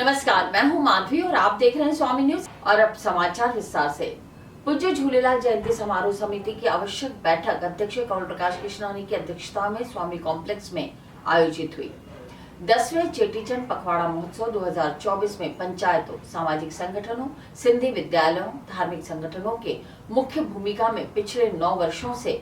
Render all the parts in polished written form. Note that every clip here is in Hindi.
नमस्कार, मैं हूं माधवी और आप देख रहे हैं स्वामी न्यूज। और अब समाचार विस्तार से। पूज्य झूलेलाल जयंती समारोह समिति की आवश्यक बैठक अध्यक्ष कमल प्रकाश कृष्णानी की अध्यक्षता में स्वामी कॉम्प्लेक्स में आयोजित हुई। 10वें चेटीचंड पखवाड़ा महोत्सव 2024 में पंचायतों, सामाजिक संगठनों, सिंधी विद्यालयों, धार्मिक संगठनों के मुख्य भूमिका में पिछले 9 वर्षों से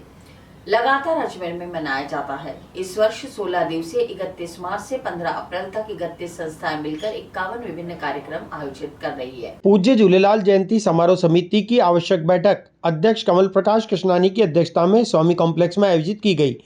लगातार अजमेर में मनाया जाता है। इस वर्ष 16 दिवसीय 31 मार्च से 15 अप्रैल तक 31 संस्थाएं मिलकर 51 विभिन्न कार्यक्रम आयोजित कर रही है। पूज्य झूलेलाल जयंती समारोह समिति की आवश्यक बैठक अध्यक्ष कमल प्रकाश कृष्णानी की अध्यक्षता में स्वामी कॉम्प्लेक्स में आयोजित की गई।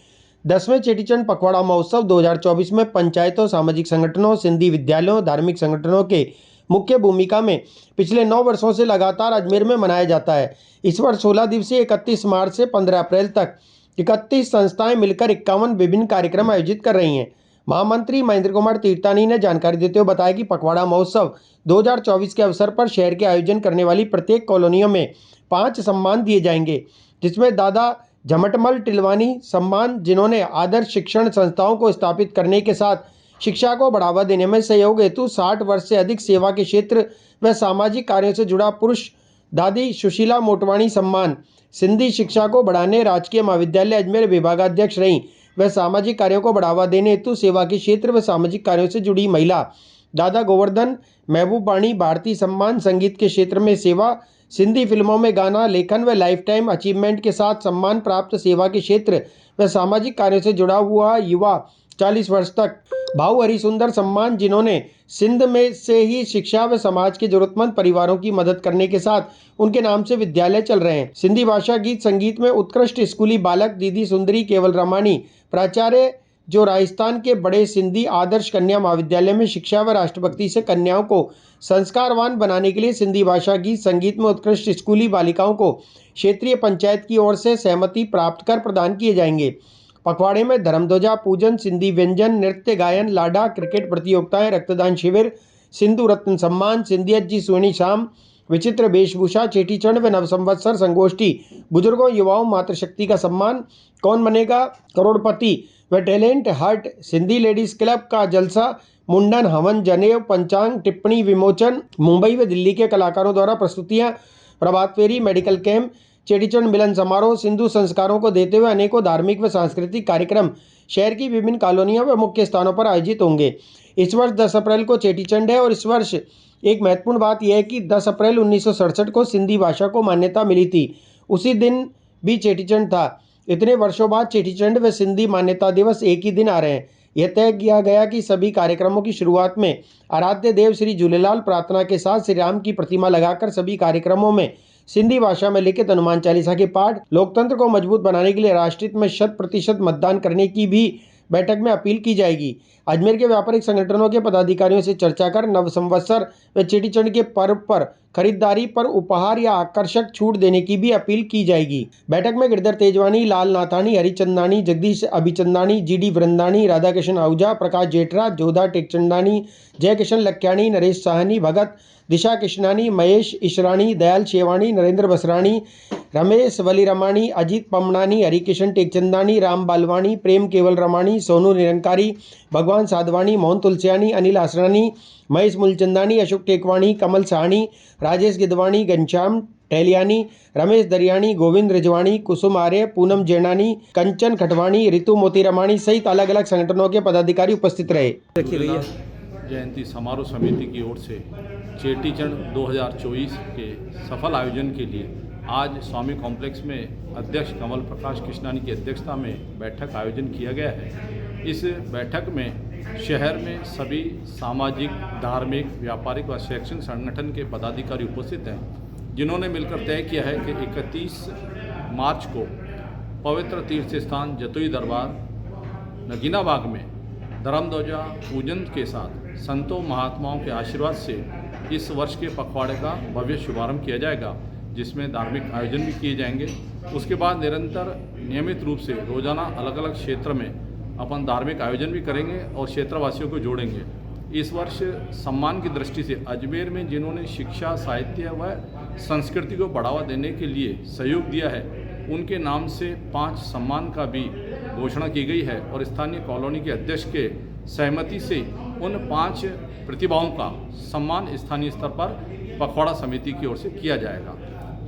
10वें चेटीचंड पखवाड़ा महोत्सव 2024 में पंचायतों, सामाजिक संगठनों, सिंधी विद्यालयों, धार्मिक संगठनों के मुख्य भूमिका में पिछले 9 वर्षों से लगातार अजमेर में मनाया जाता है। इस वर्ष 16 दिवसीय 31 मार्च से 15 अप्रैल तक 31 संस्थाएं मिलकर 51 विभिन्न कार्यक्रम आयोजित कर रही हैं। महामंत्री महेंद्र कुमार तीर्थानी ने जानकारी देते हुए बताया कि पखवाड़ा महोत्सव 2024 के अवसर पर शहर के आयोजन करने वाली प्रत्येक कॉलोनियों में 5 सम्मान दिए जाएंगे, जिसमें दादा झमटमल टिलवानी सम्मान, जिन्होंने आदर्श शिक्षण संस्थाओं को स्थापित करने के साथ शिक्षा को बढ़ावा देने में सहयोग हेतु 60 वर्ष से अधिक सेवा के क्षेत्र व सामाजिक कार्यों से जुड़ा पुरुष दादी सुशीला मोटवाणी सम्मान, सिंधी शिक्षा को बढ़ाने राजकीय महाविद्यालय अजमेर विभागाध्यक्ष रहीं व सामाजिक कार्यों को बढ़ावा देने हेतु सेवा के क्षेत्र व सामाजिक कार्यों से जुड़ी महिला दादा गोवर्धन महबूब बाणी भारती सम्मान, संगीत के क्षेत्र में सेवा, सिंधी फिल्मों में गाना लेखन व लाइफ टाइम अचीवमेंट के साथ सम्मान प्राप्त सेवा के क्षेत्र व सामाजिक कार्यों से जुड़ा हुआ युवा 40 वर्ष तक भाऊ हरिसुंदर सम्मान, जिन्होंने सिंध में से ही शिक्षा व समाज के जरूरतमंद परिवारों की मदद करने के साथ उनके नाम से विद्यालय चल रहे हैं। सिंधी भाषा गीत संगीत में उत्कृष्ट स्कूली बालक दीदी सुंदरी केवल रमानी प्राचार्य, जो राजस्थान के बड़े सिंधी आदर्श कन्या महाविद्यालय में शिक्षा व राष्ट्रभक्ति से कन्याओं को संस्कारवान बनाने के लिए सिंधी भाषा गीत संगीत में उत्कृष्ट स्कूली बालिकाओं को क्षेत्रीय पंचायत की ओर से सहमति प्राप्त कर प्रदान किए जाएंगे। पखवाड़े में धर्मध्वजा पूजन, सिंधी व्यंजन, नृत्य गायन, लाडा, क्रिकेट प्रतियोगिताएं, रक्तदान शिविर, सिंधु रत्न सम्मान, सिंधियत जी सुवर्णी शाम, विचित्र वेशभूषा, चेटीचंड व नवसंवत्सर संगोष्ठी, बुजुर्गों युवाओं मातृशक्ति का सम्मान, कौन बनेगा करोड़पति व talent hunt, Sindhi ladies club का जलसा, मुंडन, हवन, जनेऊ, पंचांग, टिप्पणी विमोचन, मुंबई व दिल्ली के कलाकारों द्वारा प्रस्तुतियां, प्रभात फेरी, मेडिकल कैंप, चेटीचंड मिलन समारोह, सिंधु संस्कारों को देते हुए अनेकों धार्मिक व सांस्कृतिक कार्यक्रम शहर की विभिन्न कॉलोनियों व मुख्य स्थानों पर आयोजित होंगे। इस वर्ष 10 अप्रैल को चेटीचंड है और इस वर्ष एक महत्वपूर्ण बात यह है कि 10 अप्रैल 1967 को सिंधी भाषा को मान्यता मिली थी। उसी दिन भी चेटीचंड था। इतने वर्षों बाद चेटीचंड व सिंधी मान्यता दिवस एक ही दिन आ रहे हैं। यह तय किया गया कि सभी कार्यक्रमों की शुरुआत में आराध्य देव श्री झूलेलाल प्रार्थना के साथ श्री राम की प्रतिमा लगाकर सभी कार्यक्रमों में सिंधी भाषा में लिखित हनुमान चालीसा के पाठ, लोकतंत्र को मजबूत बनाने के लिए राष्ट्रहित में 100% मतदान करने की भी बैठक में अपील की जाएगी। अजमेर के व्यापारिक संगठनों के पदाधिकारियों से चर्चा कर नव संवत्सर व चेटीचंड के पर्व पर खरीदारी पर उपहार या आकर्षक छूट देने की भी अपील की जाएगी। बैठक में गिरधर तेजवानी, लाल नाथानी, हरिचंदानी, जगदीश अभिचंदानी, जीडी वृंदानी, राधाकृष्ण आहूजा, प्रकाश जेठरा, जोधा टेकचंदानी, जयकिशन लक्याणी, नरेश साहनी भगत, दिशा कृष्णानी, महेश ईशराणी, दयाल शेवाणी, नरेंद्र बसराणी, रमेश वलीरमाणी, अजीत पमनानी, हरिकिशन टेकचंदानी, राम बालवाणी, प्रेम केवल रमाणी, सोनू निरंकारी, भगवान साधवानी, मोहन तुलसियानी, अनिल आसरानी, महेश मूलचंदानी, अशोक टेकवाणी, कमल साहनी, राजेश गिदवाणी, घनश्याम टहलियानी, रमेश दरियानी, गोविंद रिजवाणी, कुसुम आर्य, पूनम जैनानी, कंचन खटवाणी, ऋतु मोतीरमाणी सहित अलग अलग संगठनों के पदाधिकारी उपस्थित रहे। जयंती समारोह समिति की ओर से चेटीचंड 2024 के सफल आयोजन के लिए आज स्वामी कॉम्प्लेक्स में अध्यक्ष कमल प्रकाश कृष्णानी की अध्यक्षता में बैठक आयोजन किया गया है। इस बैठक में शहर में सभी सामाजिक, धार्मिक, व्यापारिक व शैक्षणिक संगठन के पदाधिकारी उपस्थित हैं, जिन्होंने मिलकर तय किया है कि 31 मार्च को पवित्र तीर्थ स्थान जतोई दरबार नगीनाबाग में धर्मध्वजा पूजन के साथ संतों महात्माओं के आशीर्वाद से इस वर्ष के पखवाड़े का भव्य शुभारंभ किया जाएगा, जिसमें धार्मिक आयोजन भी किए जाएंगे। उसके बाद निरंतर नियमित रूप से रोजाना अलग अलग क्षेत्र में अपन धार्मिक आयोजन भी करेंगे और क्षेत्रवासियों को जोड़ेंगे। इस वर्ष सम्मान की दृष्टि से अजमेर में जिन्होंने शिक्षा, साहित्य व संस्कृति को बढ़ावा देने के लिए सहयोग दिया है, उनके नाम से 5 सम्मान का भी घोषणा की गई है और स्थानीय कॉलोनी के अध्यक्ष के सहमति से उन 5 प्रतिभाओं का सम्मान स्थानीय स्तर पर पखवाड़ा समिति की ओर से किया जाएगा।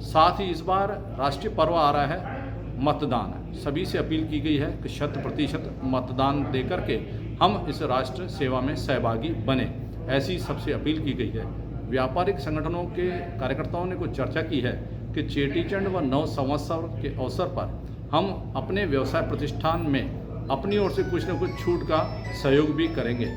साथ ही इस बार राष्ट्रीय पर्व आ रहा है मतदान। सभी से अपील की गई है कि 100% मतदान देकर के हम इस राष्ट्र सेवा में सहभागी बने, ऐसी सबसे अपील की गई है। व्यापारिक संगठनों के कार्यकर्ताओं ने कुछ चर्चा की है कि चेटीचंड व नव संवत्सर के अवसर पर हम अपने व्यवसाय प्रतिष्ठान में अपनी ओर से कुछ न कुछ छूट का सहयोग भी करेंगे।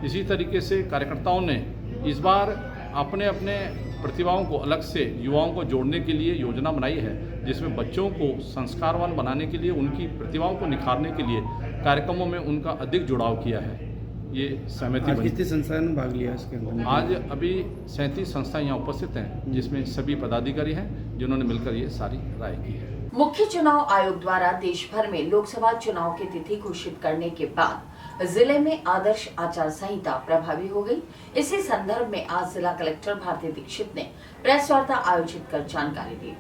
इसी तरीके से कार्यकर्ताओं ने इस बार अपने अपने प्रतिभाओं को अलग से युवाओं को जोड़ने के लिए योजना बनाई है, जिसमें बच्चों को संस्कारवान बनाने के लिए, उनकी प्रतिभाओं को निखारने के लिए कार्यक्रमों में उनका अधिक जुड़ाव किया है। ये सहमति बनी। कितनी संस्थाओं ने भाग लिया इसके अंदर? आज अभी 37 संस्थाएं यहाँ उपस्थित हैं, जिसमें सभी पदाधिकारी हैं जिन्होंने मिलकर ये सारी राय की है। मुख्य चुनाव आयोग द्वारा देश भर में लोकसभा चुनाव की तिथि घोषित करने के बाद जिले में आदर्श आचार संहिता प्रभावी हो गई। इसी संदर्भ में आज जिला कलेक्टर भारती दीक्षित ने प्रेस वार्ता आयोजित कर जानकारी दी।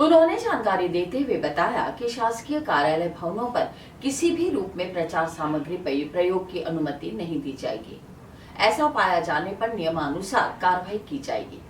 उन्होंने जानकारी देते हुए बताया कि शासकीय कार्यालय भवनों पर किसी भी रूप में प्रचार सामग्री प्रयोग की अनुमति नहीं दी जाएगी। ऐसा पाया जाने पर नियमानुसार कार्रवाई की जाएगी।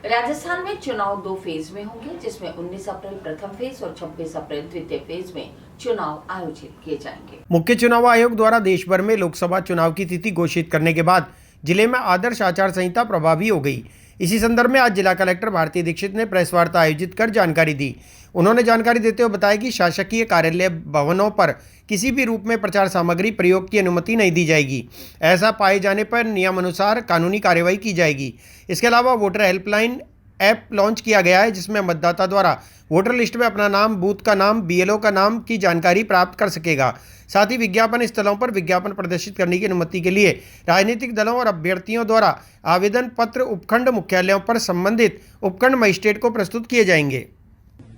राजस्थान में चुनाव 2 फेज में होंगे, जिसमें 19 अप्रैल प्रथम फेज और 26 अप्रैल द्वितीय फेज में चुनाव आयोजित किए जाएंगे। मुख्य चुनाव आयोग द्वारा देश भर में लोकसभा चुनाव की तिथि घोषित करने के बाद जिले में आदर्श आचार संहिता प्रभावी हो गई। इसी संदर्भ में आज जिला कलेक्टर भारती दीक्षित ने प्रेस वार्ता आयोजित कर जानकारी दी। उन्होंने जानकारी देते हुए बताया कि शासकीय कार्यालय भवनों पर किसी भी रूप में प्रचार सामग्री प्रयोग की अनुमति नहीं दी जाएगी। ऐसा पाए जाने पर नियमानुसार कानूनी कार्रवाई की जाएगी। इसके अलावा वोटर हेल्पलाइन ऐप लॉन्च किया गया है, जिसमें मतदाता द्वारा वोटर लिस्ट में अपना नाम, बूथ का नाम, बीएलओ का नाम की जानकारी प्राप्त कर सकेगा। साथ ही विज्ञापन स्थलों पर विज्ञापन प्रदर्शित करने की अनुमति के लिए राजनीतिक दलों और अभ्यर्थियों द्वारा आवेदन पत्र उपखंड मुख्यालयों पर संबंधित उपखंड मजिस्ट्रेट को प्रस्तुत किए जाएंगे।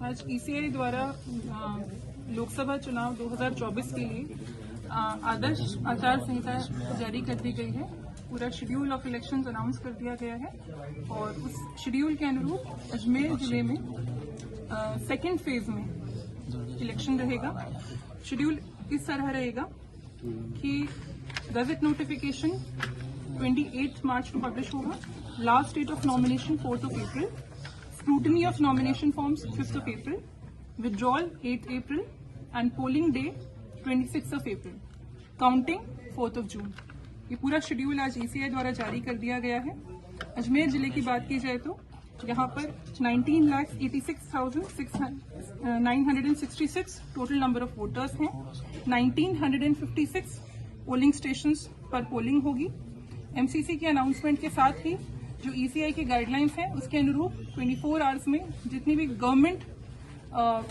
आज ईसीआई द्वारा लोकसभा चुनाव 2024 के लिए आदर्श आचार संहिता जारी कर दी गई है। पूरा शेड्यूल ऑफ इलेक्शंस अनाउंस कर दिया गया है और उस शेड्यूल के अनुरूप अजमेर जिले में सेकेंड फेज में इलेक्शन रहेगा। शेड्यूल इस तरह रहेगा कि गजट नोटिफिकेशन 28 मार्च को पब्लिश होगा। Last date of nomination 4th of April, scrutiny of nomination forms 5th of April, withdrawal 8th April and polling day 26th of April, counting 4th of June। ये पूरा शेड्यूल आज ईसीआई द्वारा जारी कर दिया गया है। अजमेर जिले की बात की जाए तो यहाँ पर 19,86,966 टोटल नंबर ऑफ वोटर्स हैं। 1956 पोलिंग स्टेशंस पर पोलिंग होगी। एमसीसी के अनाउंसमेंट के साथ ही जो ईसीआई के गाइडलाइंस हैं उसके अनुरूप 24 आवर्स में जितनी भी गवर्नमेंट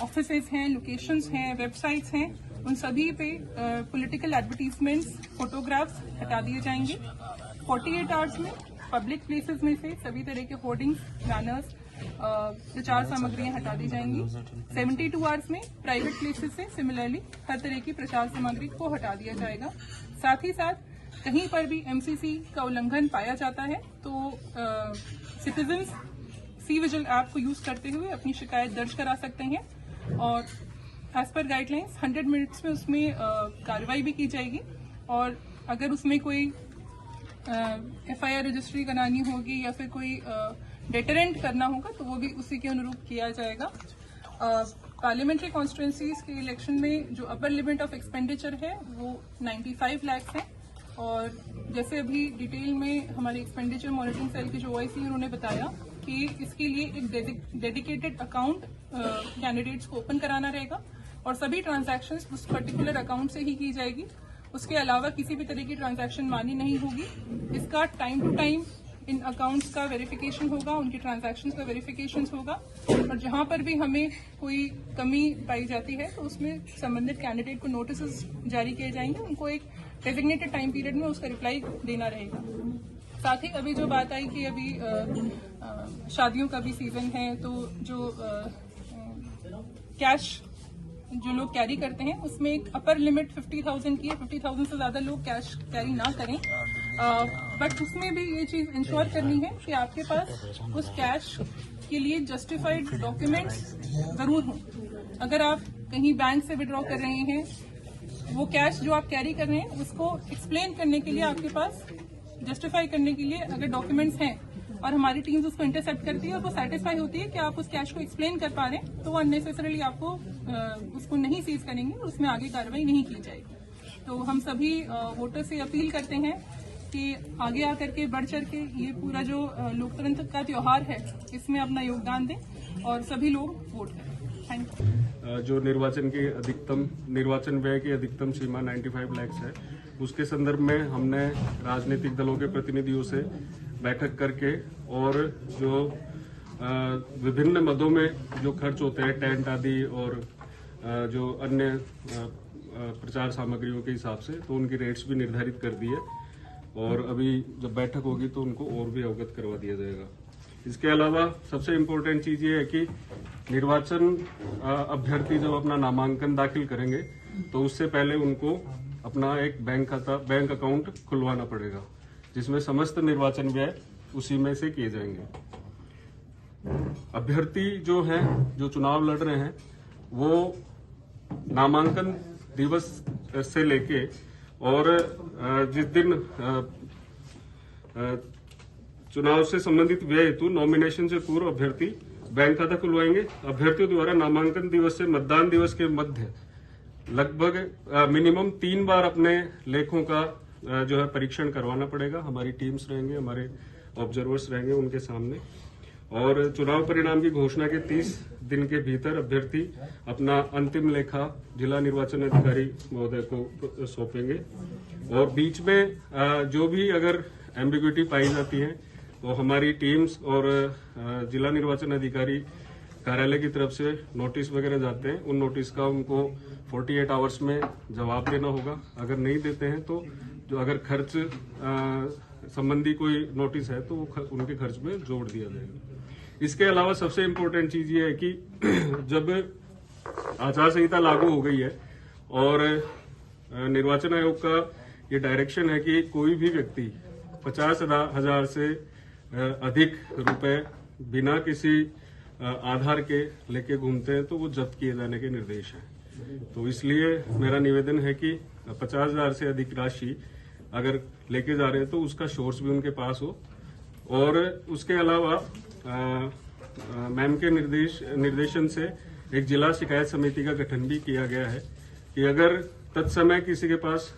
ऑफिसेज हैं, लोकेशंस हैं, वेबसाइट्स हैं, उन सभी पे पॉलिटिकल एडवर्टीजमेंट्स, फोटोग्राफ्स हटा दिए जाएंगे। 48 आवर्स में पब्लिक प्लेसेस में से सभी तरह के होर्डिंग्स, बैनर्स, प्रचार सामग्रियां हटा दी जाएंगी। 72 आवर्स में प्राइवेट प्लेसेस से सिमिलरली हर तरह की प्रचार सामग्री को हटा दिया जाएगा। साथ ही साथ कहीं पर भी एमसीसी का उल्लंघन पाया जाता है तो सिटीजन्स सी विजिल ऐप को यूज करते हुए अपनी शिकायत दर्ज करा सकते हैं और एज पर गाइडलाइंस 100 मिनट्स में उसमें कार्रवाई भी की जाएगी और अगर उसमें कोई एफआईआर रजिस्ट्री करानी होगी या फिर कोई डेटरेंट करना होगा तो वो भी उसी के अनुरूप किया जाएगा। पार्लियामेंट्री कॉन्स्टिट्यूंसीज के इलेक्शन में जो अपर लिमिट ऑफ एक्सपेंडिचर है वो 95 लाख है और जैसे अभी डिटेल में हमारे एक्सपेंडिचर मॉनिटरिंग सेल के जो ओआईसी उन्होंने बताया कि इसके लिए एक डेडिकेटेड अकाउंट कैंडिडेट्स को ओपन कराना रहेगा और सभी ट्रांजैक्शंस उस पर्टिकुलर अकाउंट से ही की जाएगी। उसके अलावा किसी भी तरह की ट्रांजैक्शन मानी नहीं होगी। इसका time to time in accounts का वेरिफिकेशन होगा, उनकी ट्रांजैक्शंस का वेरिफिकेशन होगा और जहां पर भी हमें कोई कमी पाई जाती है तो उसमें संबंधित कैंडिडेट को नोटिस जारी किए जाएंगे। उनको एक डेजिग्नेटेड टाइम पीरियड में उसका रिप्लाई देना रहेगा। साथ ही अभी जो बात आई कि अभी शादियों का भी सीजन है तो जो कैश जो लोग कैरी करते हैं उसमें एक अपर लिमिट 50,000 की है। 50,000 से ज्यादा लोग कैश कैरी ना करें, बट उसमें भी ये चीज इंश्योर करनी है कि आपके पास उस कैश के लिए जस्टिफाइड डॉक्यूमेंट्स जरूर हों। अगर आप कहीं बैंक से विड्रॉ कर रहे हैं वो कैश जो आप कैरी कर रहे हैं उसको एक्सप्लेन करने के लिए आपके पास जस्टिफाई करने के लिए अगर डॉक्यूमेंट्स हैं और हमारी टीम्स उसको इंटरसेप्ट करती है और वो सेटिस्फाई होती है कि आप उस कैश को एक्सप्लेन कर पा रहे हैं, तो वो अननेसेसरली आपको उसको नहीं सीज करेंगे और उसमें आगे कार्रवाई नहीं की जाएगी। तो हम सभी वोटर से अपील करते हैं कि आगे आकर के बढ़ चढ़ के ये पूरा जो लोकतंत्र का त्योहार है इसमें अपना योगदान दें और सभी लोग वोट करें। Thank you. जो निर्वाचन व्यय की अधिकतम सीमा 95 लाख है, उसके संदर्भ में हमने राजनीतिक दलों के प्रतिनिधियों से बैठक करके और जो विभिन्न मदों में जो खर्च होते हैं टेंट आदि और जो अन्य प्रचार सामग्रियों के हिसाब से, तो उनकी रेट्स भी निर्धारित कर दी है और अभी जब बैठक होगी तो उनको और भी अवगत करवा दिया जाएगा। इसके अलावा सबसे इम्पोर्टेंट चीज ये है कि निर्वाचन अभ्यर्थी जब अपना नामांकन दाखिल करेंगे तो उससे पहले उनको अपना एक बैंक अकाउंट खुलवाना पड़ेगा, जिसमें समस्त निर्वाचन व्यय उसी में से किए जाएंगे। अभ्यर्थी जो हैं, जो चुनाव लड़ रहे हैं, वो नामांकन दिवस से लेके और जिस दिन चुनाव से संबंधित व्यय हेतु नॉमिनेशन से पूर्व अभ्यर्थी बैंक खाता खुलवाएंगे। अभ्यर्थियों द्वारा नामांकन दिवस से मतदान दिवस के मध्य लगभग मिनिमम 3 बार अपने लेखों का जो है परीक्षण करवाना पड़ेगा। हमारी टीम्स रहेंगे, हमारे ऑब्जर्वर्स रहेंगे उनके सामने, और चुनाव परिणाम की घोषणा के 30 दिन के भीतर अभ्यर्थी अपना अंतिम लेखा जिला निर्वाचन अधिकारी महोदय को सौंपेंगे। और बीच में जो भी अगर एम्बिग्विटी पाई जाती है तो हमारी टीम्स और जिला निर्वाचन अधिकारी कार्यालय की तरफ से नोटिस वगैरह जाते हैं, उन नोटिस का उनको 48 आवर्स में जवाब देना होगा। अगर नहीं देते हैं तो जो अगर खर्च संबंधी कोई नोटिस है तो वो उनके खर्च में जोड़ दिया जाएगा। इसके अलावा सबसे इम्पोर्टेंट चीज ये है कि जब आचार संहिता लागू हो गई है और निर्वाचन आयोग का ये डायरेक्शन है कि कोई भी व्यक्ति 50,000 से अधिक रुपए बिना किसी आधार के लेके घूमते हैं तो वो जब्त किए जाने के निर्देश हैं। तो इसलिए मेरा निवेदन है कि 50,000 से अधिक राशि अगर लेके जा रहे हैं तो उसका सोर्स भी उनके पास हो। और उसके अलावा मैम के निर्देशन से एक जिला शिकायत समिति का गठन भी किया गया है कि अगर तत्समय किसी के पास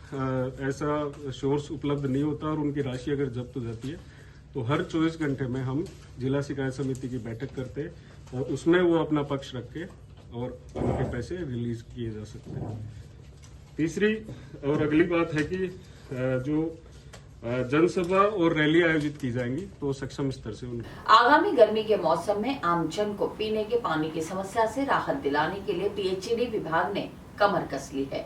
ऐसा सोर्स उपलब्ध नहीं होता और उनकी राशि अगर जब्त हो जाती है तो हर 24 घंटे में हम जिला शिकायत समिति की बैठक करते हैं और उसमें वो अपना पक्ष रख के और उनके पैसे रिलीज किए जा सकते हैं। तीसरी और अगली बात है कि जो जनसभा और रैली आयोजित की जाएंगी तो सक्षम स्तर से आगामी गर्मी के मौसम में आमजन को पीने के पानी की समस्या से राहत दिलाने के लिए पीएचईडी विभाग ने कमर कस ली है।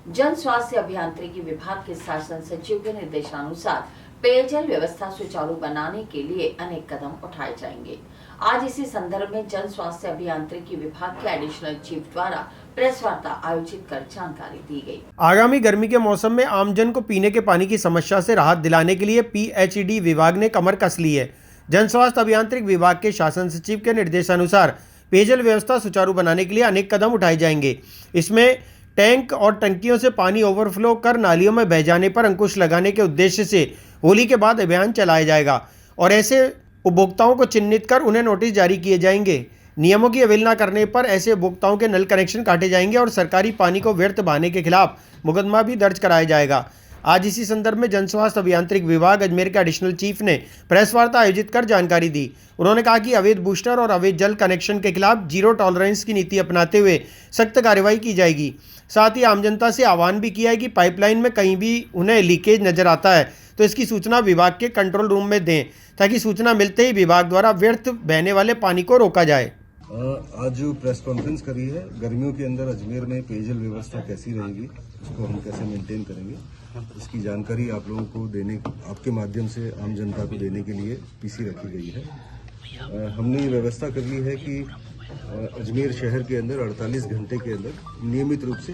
जन स्वास्थ्य अभियांत्रिकी विभाग के शासन सचिव के निर्देशानुसार पेयजल व्यवस्था सुचारू बनाने के लिए अनेक कदम उठाए जाएंगे। आज इसी संदर्भ में जन स्वास्थ्य अभियांत्रिकी विभाग के एडिशनल चीफ द्वारा प्रेस वार्ता आयोजित कर जानकारी दी गई। आगामी गर्मी के मौसम में आमजन को पीने के पानी की समस्या से राहत दिलाने के लिए पीएचईडी विभाग ने कमर कस ली है। जन स्वास्थ्य अभियांत्रिक विभाग के शासन सचिव के निर्देशानुसार पेयजल व्यवस्था सुचारू बनाने के लिए अनेक कदम उठाए जाएंगे। इसमें टैंक और टंकियों से पानी ओवरफ्लो कर नालियों में बह जाने पर अंकुश लगाने के उद्देश्य से होली के बाद अभियान चलाया जाएगा और ऐसे उपभोक्ताओं को चिन्हित कर उन्हें नोटिस जारी किए जाएंगे। नियमों की अवहेलना करने पर ऐसे उपभोक्ताओं के नल कनेक्शन काटे जाएंगे और सरकारी पानी को व्यर्थ बहाने के खिलाफ मुकदमा भी दर्ज कराया जाएगा। आज इसी संदर्भ में जन स्वास्थ्य अभियांत्रिक विभाग अजमेर के एडिशनल चीफ ने प्रेस वार्ता आयोजित कर जानकारी दी। उन्होंने कहा कि अवैध बूस्टर और अवैध जल कनेक्शन के खिलाफ जीरो टॉलरेंस की नीति अपनाते हुए सख्त कार्रवाई की जाएगी। साथ ही आम जनता से आह्वान भी किया है कि पाइपलाइन में कहीं भी उन्हें लीकेज नजर आता है तो इसकी सूचना विभाग के कंट्रोल रूम में दें ताकि सूचना मिलते ही विभाग द्वारा व्यर्थ बहने वाले पानी को रोका जाए। आज जो प्रेस कॉन्फ्रेंस करी है, गर्मियों के अंदर अजमेर में पेयजल व्यवस्था कैसी रहेगी, उसको हम कैसे मेंटेन करेंगे, इसकी जानकारी आप लोगों को देने, आपके माध्यम से आम जनता को देने के लिए पीसी रखी गई है। हमने ये व्यवस्था कर ली है कि अजमेर शहर के अंदर 48 घंटे के अंदर नियमित रूप से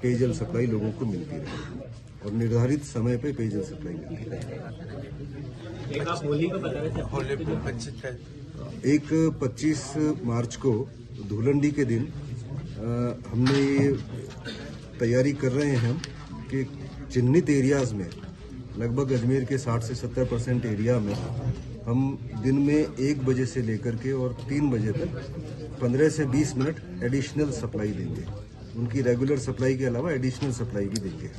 पेयजल सप्लाई लोगों को मिलती रहे और निर्धारित समय पे पेयजल सप्लाई मिलती रहे। एक 25 मार्च को धुलंडी के दिन हमने ये तैयारी कर रहे हैं हम कि चिन्हित एरियाज में लगभग अजमेर के 60 से 70% एरिया में हम दिन में 1 बजे से लेकर के और 3 बजे तक 15 से 20 मिनट एडिशनल सप्लाई देंगे। उनकी रेगुलर सप्लाई के अलावा एडिशनल सप्लाई भी देंगे।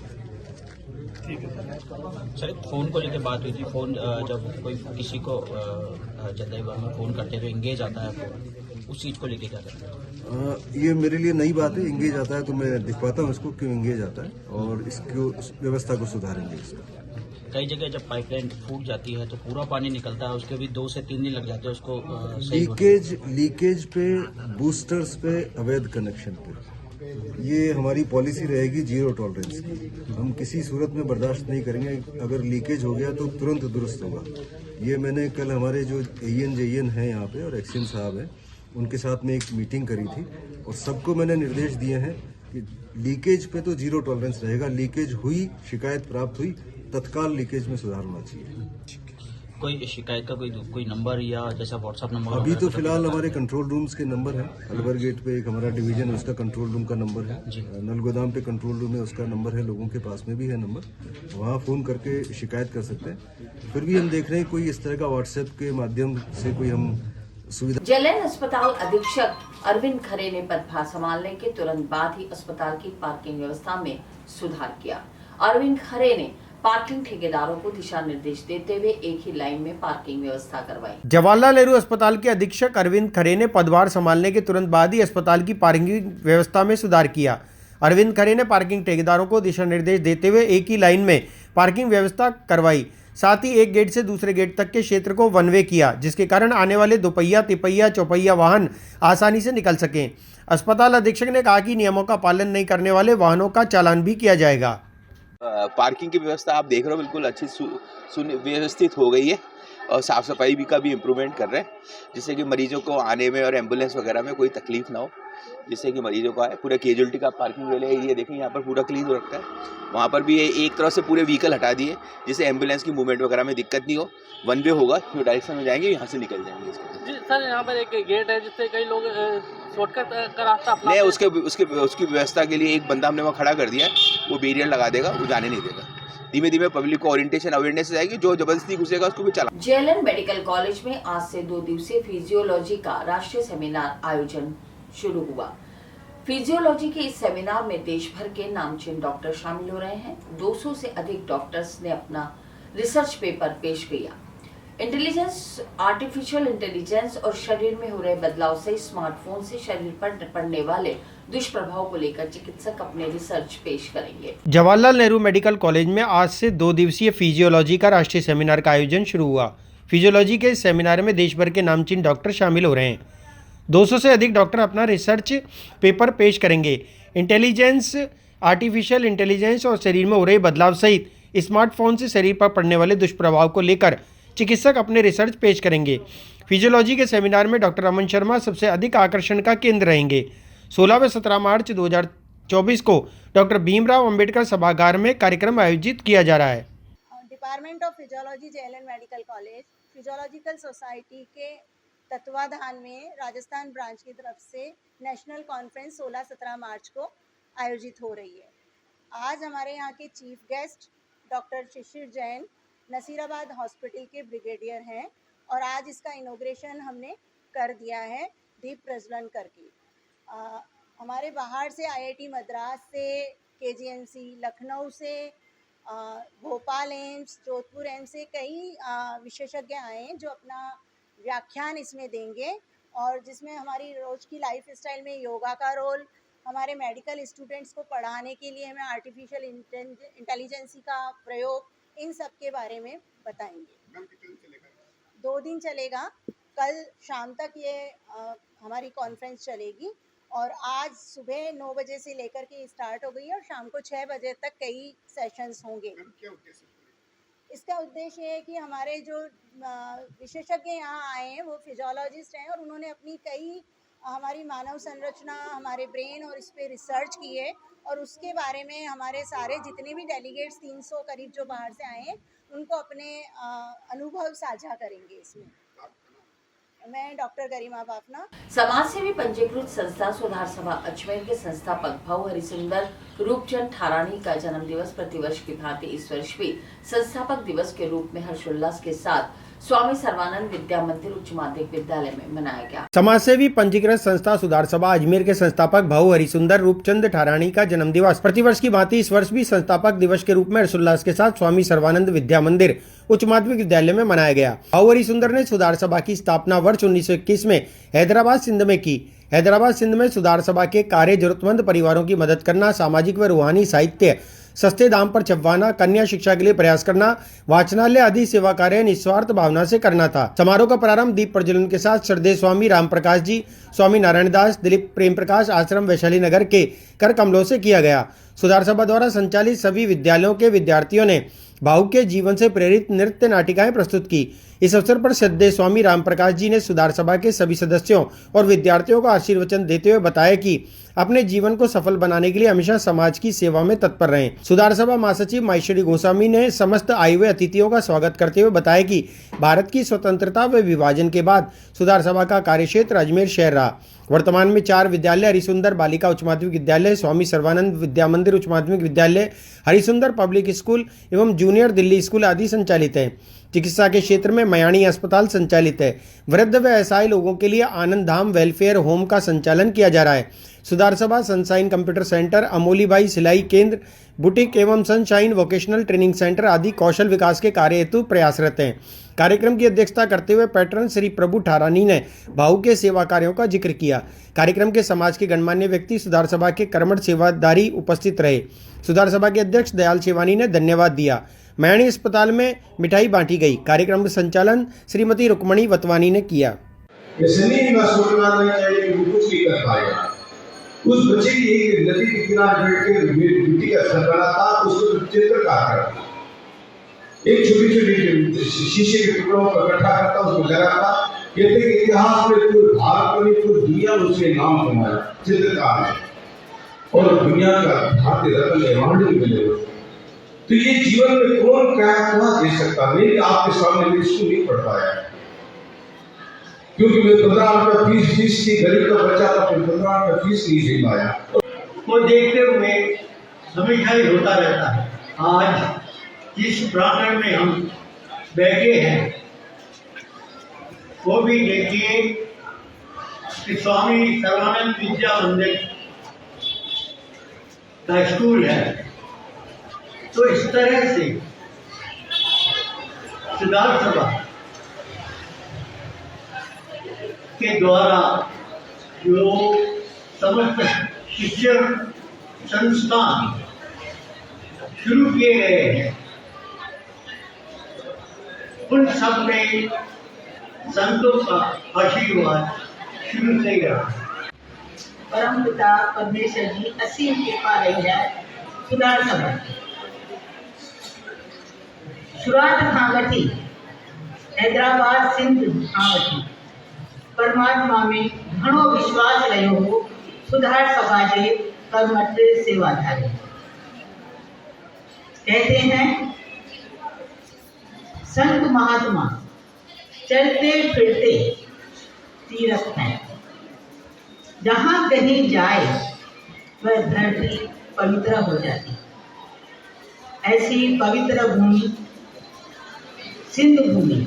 सर फ़ोन को लेकर बात हुई थी। फ़ोन जब कोई किसी को जनता विभाग में फ़ोन करते हैं तो इंगेज आता है फ़ोन, उस चीज़ को लेकर क्या करते हैं? ये मेरे लिए नई बात है। इंगेज आता है तो मैं दिखवाता हूँ इसको क्यों इंगेज आता है और इसको व्यवस्था को सुधारेंगे इसको। कई जगह जब पाइपलाइन फूट जाती है तो पूरा पानी निकलता है, उसके भी 2 से 3 दिन लग जाते हैं उसको सही होने लीकेज पे, बूस्टर्स पे, अवैध कनेक्शन पे, ये हमारी पॉलिसी रहेगी जीरो टॉलरेंस की। हम किसी सूरत में बर्दाश्त नहीं करेंगे। अगर लीकेज हो गया तो तुरंत दुरुस्त होगा। ये मैंने कल हमारे जो AN हैं यहाँ पे और एक्शन साहब हैं उनके साथ में एक मीटिंग करी थी और सबको मैंने निर्देश दिए हैं कि लीकेज पे तो जीरो टॉलरेंस रहेगा। लीकेज हुई, शिकायत प्राप्त हुई, तत्काल लीकेज में सुधार होना चाहिए। कोई शिकायत का कोई नंबर या जैसा व्हाट्सएप नंबर? अभी तो फिलहाल हमारे कंट्रोल रूम्स के नंबर हैं। अलवर गेट पे एक हमारा डिवीजन है, उसका कंट्रोल रूम का नंबर है। नलगोदाम पे कंट्रोल रूम है, उसका नंबर है। लोगों के पास में भी है नंबर, वहाँ फ़ोन करके शिकायत कर सकते हैं। फिर भी हम देख रहे हैं कोई इस तरह का व्हाट्सएप के माध्यम से कोई हम सुविधा। जेएलएन अस्पताल अधीक्षक अरविंद खरे ने पदभार संभालने के तुरंत बाद ही अस्पताल की पार्किंग व्यवस्था में सुधार किया। अरविंद खरे ने पार्किंग ठेकेदारों को दिशा निर्देश देते हुए एक ही लाइन में पार्किंग व्यवस्था करवाई। जवाहरलाल नेहरू अस्पताल के अधीक्षक अरविंद खरे ने पदभार संभालने के तुरंत बाद ही अस्पताल की पार्किंग व्यवस्था में सुधार किया। अरविंद खरे ने पार्किंग ठेकेदारों को दिशा निर्देश देते हुए एक ही लाइन में पार्किंग व्यवस्था करवाई। साथ ही एक गेट से दूसरे गेट तक के क्षेत्र को वन वे किया, जिसके कारण आने वाले दोपहिया, तिपहिया, चौपहिया वाहन आसानी से निकल सकें। अस्पताल अधीक्षक ने कहा कि नियमों का पालन नहीं करने वाले वाहनों का चालान भी किया जाएगा। पार्किंग की व्यवस्था आप देख रहे हो बिल्कुल अच्छी व्यवस्थित हो गई है और साफ़ सफाई भी का भी इम्प्रूवमेंट कर रहे हैं, जिससे कि मरीजों को आने में और एम्बुलेंस वगैरह में कोई तकलीफ ना हो, जिससे कि मरीजों को आए। पूरा कैजुअलिटी का पार्किंग वाले एरिया देखें, यहाँ पर पूरा क्लीन हो रखा है। वहाँ पर भी एक तरह से पूरे व्हीकल हटा दिए, जिससे एम्बुलेंस की मूवमेंट वगैरह में दिक्कत नहीं हो। वन वे होगा, जो डायरेक्शन में जाएंगे यहाँ से निकल जाएंगे। जी सर, यहाँ पर एक गेट है जिससे कई लोग शॉर्टकट का रास्ता अपना नहीं, उसकी व्यवस्था के लिए एक बंदा हमने वहाँ खड़ा कर दिया है, वो बैरियर लगा देगा, वो जाने नहीं देगा। धीमे धीमे पब्लिक को ओरिएंटेशन अवेयरनेस जाएगी, जो जबरदस्ती घुसेगा उसको भी चला। जेएलएन मेडिकल कॉलेज में आज से 2 दिवसीय फिजियोलॉजी का राष्ट्रीय सेमिनार आयोजन शुरू हुआ। फिजियोलॉजी के इस सेमिनार में देश भर के नामचीन डॉक्टर शामिल हो रहे हैं। 200 से अधिक डॉक्टर्स ने अपना रिसर्च पेपर पेश किया। इंटेलिजेंस, आर्टिफिशियल इंटेलिजेंस और शरीर में हो रहे बदलाव से स्मार्टफोन से शरीर पर पड़ने वाले दुष्प्रभाव को लेकर चिकित्सक अपने रिसर्च पेश करेंगे। जवाहरलाल नेहरू मेडिकल कॉलेज में आज से 2 दिवसीय फिजियोलॉजी का राष्ट्रीय सेमिनार का आयोजन शुरू हुआ। फिजियोलॉजी के इस सेमिनार में देश भर के नामचीन डॉक्टर शामिल हो रहे हैं। 200 से अधिक डॉक्टर अपना रिसर्च पेपर पेश करेंगे। इंटेलिजेंस, आर्टिफिशियल इंटेलिजेंस और शरीर में हो रहे बदलाव सहित स्मार्टफोन से शरीर पर पड़ने वाले दुष्प्रभाव को लेकर चिकित्सक अपने रिसर्च पेश करेंगे। फिजियोलॉजी के सेमिनार में डॉक्टर अमन शर्मा सबसे अधिक आकर्षण का केंद्र रहेंगे। 16 व 17 मार्च 2024 को डॉक्टर भीमराव अंबेडकर सभागार में कार्यक्रम आयोजित किया जा रहा है। Department of physiology JLN medical college physiological society के तत्वाधान में राजस्थान ब्रांच की तरफ से नेशनल कॉन्फ्रेंस 16-17 मार्च को आयोजित हो रही है। आज हमारे यहाँ के चीफ गेस्ट डॉक्टर शिशिर जैन नसीराबाद हॉस्पिटल के ब्रिगेडियर हैं और आज इसका इनॉग्रेशन हमने कर दिया है दीप प्रज्वलन करके। हमारे बाहर से IIT मद्रास से, KGMC लखनऊ से, भोपाल एम्स, जोधपुर एम्स से कई विशेषज्ञ आए हैं जो अपना व्याख्यान इसमें देंगे और जिसमें हमारी रोज़ की लाइफ स्टाइल में योगा का रोल, हमारे मेडिकल स्टूडेंट्स को पढ़ाने के लिए हमें आर्टिफिशियल इंटेलिजेंस का प्रयोग, इन सब के बारे में बताएंगे। 2 दिन चलेगा। कल शाम तक ये हमारी कॉन्फ्रेंस चलेगी और आज सुबह 9 बजे से लेकर के स्टार्ट हो गई है और शाम को 6 बजे तक कई सेशंस होंगे। इसका उद्देश्य ये है कि हमारे जो विशेषज्ञ यहाँ आए हैं वो फिजियोलॉजिस्ट हैं और उन्होंने अपनी कई हमारी मानव संरचना, हमारे ब्रेन और इस पर रिसर्च की है और उसके बारे में हमारे सारे जितने भी डेलीगेट्स 300 करीब जो बाहर से आए हैं उनको अपने अनुभव साझा करेंगे इसमें। मैं डॉक्टर गरिमा बाफना। समाज सेवी पंजीकृत संस्था सुधार सभा अजमेर के संस्थापक भाऊ हरिसुंदर रूपचंद ठारानी का जन्म दिवस प्रतिवर्ष की भांति इस वर्ष भी संस्थापक दिवस के रूप में हर्षोल्लास के साथ स्वामी सर्वानंद विद्या मंदिर उच्च माध्यमिक विद्यालय में मनाया गया। समाज सेवी पंजीकृत संस्था सुधार सभा अजमेर के संस्थापक भाऊ हरिसुंदर रूपचंद ठारानी का जन्म दिवस प्रतिवर्ष की भांति इस वर्ष भी संस्थापक दिवस के रूप में हर्षोल्लास के साथ स्वामी सर्वानंद विद्या मंदिर उच्च माध्यमिक विद्यालय में मनाया गया। भाऊ हरिसुंदर ने सुधार सभा की स्थापना वर्ष 1921 में हैदराबाद सिंध में की। हैदराबाद सिंध में सुधार सभा के कार्य जरूरतमंद परिवारों की मदद करना, सामाजिक व रूहानी साहित्य सस्ते दाम पर छपवाना, कन्या शिक्षा के लिए प्रयास करना, वाचनालय आदि सेवा कार्य निस्वार्थ भावना से करना था। समारोह का प्रारंभ दीप प्रज्वलन के साथ श्रद्धेय स्वामी राम प्रकाश जी, स्वामी नारायण दास, दिलीप प्रेम प्रकाश आश्रम वैशाली नगर के कर कमलों से किया गया। सुधार सभा द्वारा संचालित सभी विद्यालयों के विद्यार्थियों ने भाऊ के जीवन से प्रेरित नृत्य नाटिकाएं प्रस्तुत की। इस अवसर पर श्रद्धेय स्वामी राम प्रकाश जी ने सुधार सभा के सभी सदस्यों और विद्यार्थियों को आशीर्वचन देते हुए बताया कि अपने जीवन को सफल बनाने के लिए हमेशा समाज की सेवा में तत्पर रहें। सुधार सभा महासचिव माहेश्वरी गोस्वामी ने समस्त आए हुए अतिथियों का स्वागत करते हुए बताया कि भारत की स्वतंत्रता व विभाजन के बाद सुधार सभा का कार्यक्षेत्र अजमेर शहर रहा। वर्तमान में 4 विद्यालय हरिसुंदर बालिका उच्च माध्यमिक विद्यालय, स्वामी सर्वानंद विद्या मंदिर उच्च माध्यमिक विद्यालय, हरिसुंदर पब्लिक स्कूल एवं जूनियर दिल्ली स्कूल आदि संचालित है। चिकित्सा के क्षेत्र में मयाणी अस्पताल संचालित है। वृद्ध व असहाय लोगों के लिए आनंद धाम वेलफेयर होम का संचालन किया जा रहा है। सुधार सभा सनशाइन कंप्यूटर सेंटर, अमोलीबाई सिलाई केंद्र, बुटीक एवं सनशाइन वोकेशनल ट्रेनिंग सेंटर आदि कौशल विकास के कार्य हेतु प्रयासरत हैं। कार्यक्रम की अध्यक्षता करते हुए पैट्रन श्री प्रभु ठारानी ने भाऊ के सेवा कार्यों का जिक्र किया। कार्यक्रम के समाज के गणमान्य व्यक्ति सुधार सभा के कर्मठ सेवादारी उपस्थित रहे। सुधार सभा के अध्यक्ष दयाल शिवानी ने धन्यवाद दिया। मयाणी अस्पताल में मिठाई बांटी गई। कार्यक्रम का संचालन श्रीमती रुक्मणी वतवानी ने किया। उस बच्चे की एक नदी के किनारे बैठ के मिट्टी का घर बना था, उसको चित्रकार करता, एक छोटी शीशे के टुकड़ों को इकट्ठा करता, उसको लगाता। कहते कि इतिहास में पूरे भारत में पूरी दुनिया में उसने नाम कमाया चित्रकार है, और दुनिया का भारतीय रत्न अवार्ड भी मिले। तो ये जीवन में कौन क्या दे सकता नहीं, आपके सामने मैं इसको नहीं पढ़ पाया, क्योंकि मैं 15 रुपये फीस थी, गरीब का बच्चा था, 15 रुपये फीस नहीं दे पाया। वो देखते हुए हमेशा ही होता रहता है। आज जिस प्रांगण में हम बैठे हैं वो भी देखिए कि स्वामी सर्वानंद विद्या मंदिर का स्कूल है। तो इस तरह से सुधार सभा के द्वारा जो समस्त शिक्षण संस्थान शुरू किए गए हैं, उन सब में संतों का आशीर्वाद शुरू से रहा। परम पिता परमेश्वर जी असीम कृपा रही है। सुधार सभा शुरुआत खांगठी हैदराबाद सिंध खांगठी परमात्मा में घणो विश्वास रहियो हो। सुधार सभा जे कर्मठ सेवाधारी कहते हैं, संत महात्मा चलते फिरते तीर्थ हैं, जहाँ कहीं जाए वह धरती पवित्र हो जाती। ऐसी पवित्र भूमि सिंध भूमि,